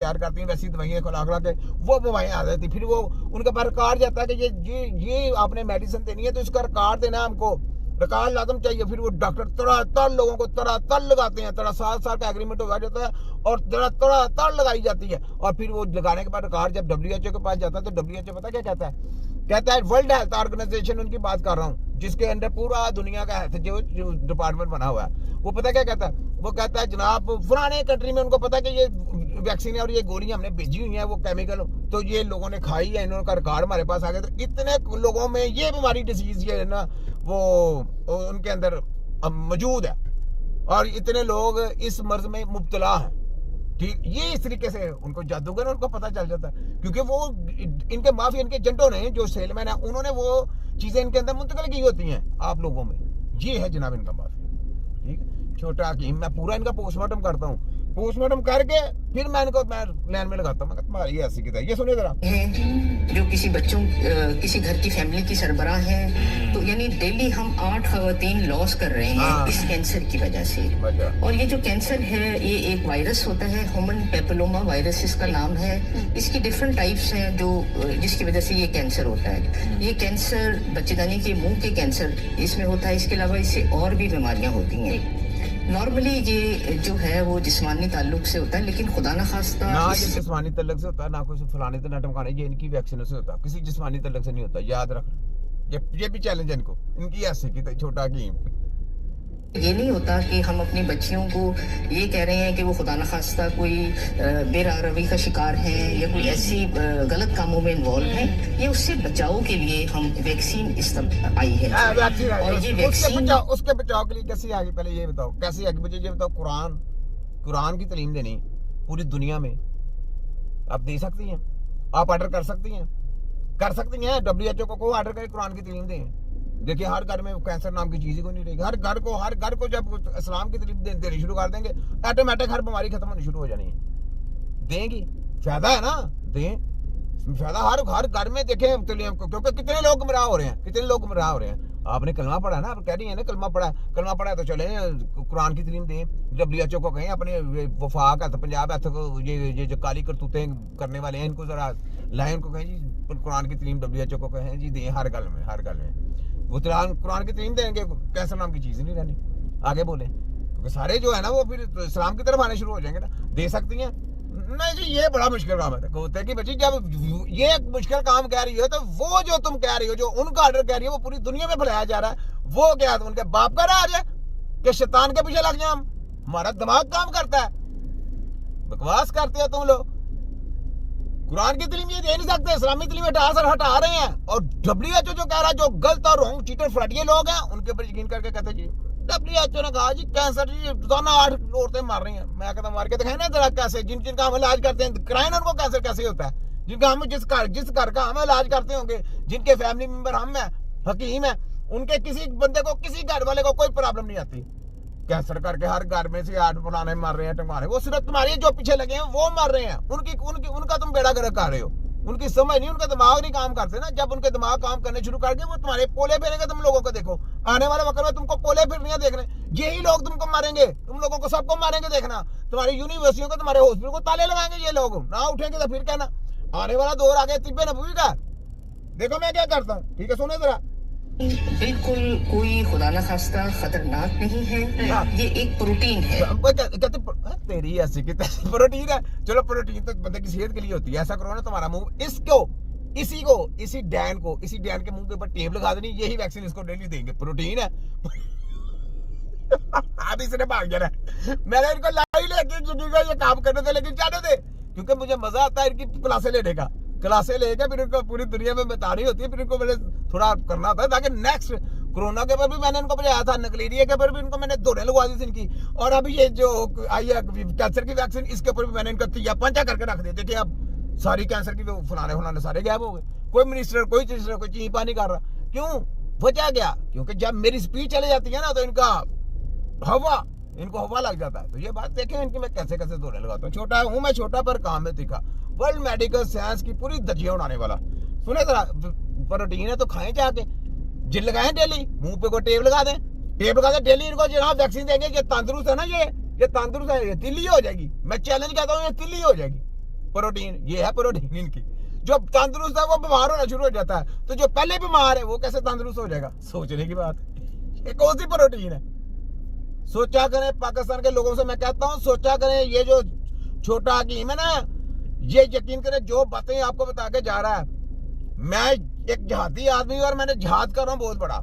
तैयार करती हैं वैसी दवाइयाँ खुला के वो दवाइयाँ आ जाती, फिर वो उनके पास रिकॉर्ड जाता है कि ये आपने मेडिसिन देनी है तो इसका रिकॉर्ड देना है हमको, रिकॉर्ड लाजम चाहिए। फिर वो डॉक्टर तड़ा लोगों को तड़ा लगाते हैं, 7 साल का एग्रीमेंट हो जाता है और तड़ा लगाई जाती है। और फिर वो लगाने के बाद रिकॉर्ड जब WHO के पास जाता है तो WHO पता क्या कहता है वर्ल्ड हेल्थ ऑर्गेनाइजेशन उनकी बात कर रहा हूँ, जिसके अंदर पूरा दुनिया का हेल्थ जो डिपार्टमेंट बना हुआ है, वो पता क्या कहता है, वो कहता है जनाब फलाने कंट्री में उनको पता है कि ये वैक्सीन और ये गोलियां हमने भेजी हुई हैं वो केमिकल, तो ये लोगों ने खाई है, इन्होंने का रिकॉर्ड हमारे पास आ गया। तो इतने लोगों में ये बीमारी डिसीज ये है ना वो उनके अंदर मौजूद है और इतने लोग इस मर्ज में मुब्तला हैं। ठीक, ये इस तरीके से उनको जादूगर उनको पता चल जाता है, क्योंकि वो इनके माफिया इनके एजेंटों ने जो सेलमैन है उन्होंने वो चीजें इनके अंदर मुंतकिल की होती हैं आप लोगों में। ये है जनाब इनका माफिया। ठीक है, छोटा हकीम, मैं पूरा इनका पोस्टमार्टम करता हूँ, पोस्टमार्टम करके फिर मैं इनको लाइन में लगाता हूँ, तुम्हारी ऐसी की तरह। ये सुनिए जरा, जो किसी बच्चों किसी घर की फैमिली की सरबराह है, तो यानी डेली हम 8 खवातीन लॉस कर रहे हैं इस कैंसर की वजह से। और ये जो कैंसर है ये एक वायरस होता है, ह्यूमन पेपिलोमा वायरस इसका नाम है। इसकी डिफरेंट टाइप्स हैं जो जिसकी वजह से ये कैंसर होता है। ये कैंसर बच्चेदानी के मुंह के कैंसर इसमें होता है, इसके अलावा इससे और भी बीमारियां होती हैं। नॉर्मली ये जो है वो जिस्मानी ताल्लुक से होता है, लेकिन खुदा ना खास्ता ना ये जिस्मानी ताल्लुक से होता है, ना कोई फलाने तो ना टमकाने, ये इनकी वैक्सीन से होता है, किसी जिस्मानी ताल्लुक से नहीं होता, याद रख। ये भी चैलेंज है इनको, इनकी ऐसे की छोटा हकीम। ये नहीं होता कि हम अपनी बच्चियों को ये कह रहे हैं कि वो खुदा न खास्ता कोई बेरहमी का शिकार हैं या कोई ऐसी गलत कामों में इन्वॉल्व हैं। ये उससे बचाव के लिए हम वैक्सीन आई है। और ये वैक्सीन उसके बचाव के लिए कैसे आगे, पहले ये बताओ कैसे आगे, मुझे ये बताओ। कुरान की तालीम देनी पूरी दुनिया में आप दे सकती हैं, आप ऑर्डर कर सकती हैं WHO को ऑर्डर करके कुरान की तालीम दें। देखिए हर घर में कैंसर नाम की चीज ही कोई नहीं रहेगी। हर घर को जब इस्लाम की तालीम देनी शुरू कर देंगे, ऑटोमेटिक हर बीमारी खत्म होनी शुरू हो जानी है। देंगी, फायदा है ना, दें फायदा हर घर में। देखें क्योंकि कितने लोग गुमराह हो रहे हैं, आपने कलमा पढ़ा ना, आप कह रही है ना कलमा पढ़ा है तो चले कुरान की तालीम दें। WHO को कहें, अपने वफाक है तो पंजाब है तो ये जो काली करतूतें करने वाले हैं इनको जरा लाएं, उनको कहें जी कुरान की तालीम WHO को कहें जी दें हर गल में। वो कुरान की तालीम देंगे, कैंसर नाम की चीज नहीं रहनी। आगे बोले, क्योंकि सारे जो है ना वो फिर इस्लाम की तरफ आने शुरू हो जाएंगे ना। दे सकती हैं नहीं जी, ये बड़ा मुश्किल काम है। कहते हैं कि बच्ची जब ये एक मुश्किल काम कह रही हो तो वो जो तुम कह रही हो, जो उनका ऑर्डर कह रही हो, वो पूरी दुनिया में फैलाया जा रहा है। वो क्या उनके बाप का राज है कि शैतान के पीछे लग जाए हम? हमारा दिमाग काम करता है, बकवास करते हो तुम लोग। कुरान की तालीम ये दे नहीं सकते, इस्लामी तालीम हटा रहे हैं। और WHO जो कह रहा है, जो गलत और रोंग चीटर फरटिए लोग हैं, उनके ऊपर यकीन करके कहते जी WHO ने कहा जी कैंसर जी रोजाना 8 औरतें मार रही हैं। मैं कहता मार के दिखाए ना जरा कैसे, जिनका हम इलाज करते हैं कराए ना उनको कैंसर कैसे होता है। जिनका हम जिस घर का हम इलाज करते होंगे, जिनके फैमिली मेंबर हम हैं, हकीम है, उनके किसी बंदे को, किसी घर वाले को कोई प्रॉब्लम नहीं आती। कैंसर करके हर घर में से 8 फलाने मार रहे हैं, टंगारे, वो सिर्फ तुम्हारे जो पीछे लगे हैं वो मार रहे हैं। उनका तुम बेड़ा गर्क कर रहे हो। उनकी समझ नहीं, उनका दिमाग नहीं काम करते ना। जब उनके दिमाग काम करने शुरू करके वो तुम्हारे पोले फेरेंगे। तुम लोगों को देखो, आने वाले वक्त में तुमको पोले फिरनियां देखने, यही लोग तुमको मारेंगे, तुम लोगों को सबको मारेंगे। देखना तुम्हारी यूनिवर्सिटियों को, तुम्हारे हॉस्पिटल को ताले लगाएंगे ये लोग। ना उठेंगे तो फिर कहना आने वाला दौर आ गया तिब्बे नबवी का। देखो मैं क्या करता हूँ, ठीक है सुने जरा। बिल्कुल कोई खुदा न खास्ता खतरनाक नहीं है, ये एक प्रोटीन है। तेरी ऐसी की प्रोटीन है। चलो प्रोटीन तो बंदे की सेहत के लिए होती है। ऐसा करो ना, तुम्हारा मुंह इसी डैन के मुंह के ऊपर टेप लगा देनी, यही वैक्सीन इसको डेली देंगे। प्रोटीन है। अब इसने भाग जाना। मैंने इनको लाई लेके ये काम करने थे, लेकिन जाने दे, क्योंकि मुझे मजा आता है इनकी क्लासे लेने का। क्लासे लेके फिर इनको पूरी दुनिया में बतानी होती है, फिर इनको मैंने थोड़ा करना होता है ताकि नेक्स्ट कोरोना के ऊपर भी मैंने इनको बजाया था, नकलेरिया के ऊपर भी इनको मैंने दौड़े लगवा दी थी इनकी। और अभी ये जो आई है कैंसर की वैक्सीन, इसके ऊपर भी मैंने इनका तिया पंचा करके रख दिया कि अब सारी कैंसर की फलाने सारे गायब हो गए। कोई मिनिस्टर कोई चीपा नहीं कर रहा। क्यों? वजह क्या? क्योंकि जब मेरी स्पीच चले जाती है ना तो इनको हवा लग जाता है। तो ये बात देखें इनकी मैं कैसे दौड़े लगाता हूँ। छोटा हूँ मैं, छोटा पर काम में तीखा। वर्ल्ड मेडिकल साइंस की पूरी दजिया उड़ाने वाला। सुने जरा, प्रोटीन है तो खाएं जाके, जिल लगाएं डेली, मुंह पे को टेप लगा दें डेली। इनको जनाब वैक्सीन देंगे, ये तंदुरुस्त है ना, ये तंदुरुस्त है, ये तिल्ली हो जाएगी। मैं चैलेंज कहता हूँ, ये तिल्ली हो जाएगी। प्रोटीन, ये है प्रोटीन इनकी। जो तंदुरुस्त है वो बीमार होना शुरू हो जाता है, तो जो पहले बीमार है वो कैसे तंदुरुस्त हो जाएगा? सोचने की बात है। ये कौन सी प्रोटीन है? सोचा करें पाकिस्तान के लोगों से मैं कहता हूं, सोचा करें। ये जो छोटा हकीम है ना, ये यकीन करें जो बातें आपको बता के जा रहा है, मैं एक जहादी आदमी और मैंने जहाद कर रहा हूं बहुत बड़ा।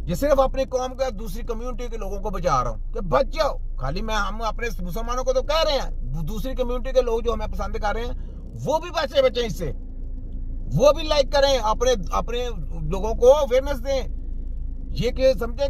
ये सिर्फ अपनी कौम का दूसरी कम्युनिटी के लोगों को बचा रहा हूं कि बच जाओ। खाली हम अपने मुसलमानों को तो कह रहे हैं, दूसरी कम्युनिटी के लोग जो हमें पसंद कर रहे हैं वो भी बचे इससे, वो भी लाइक करें, अपने लोगों को अवेयरनेस दें। ये कि समझे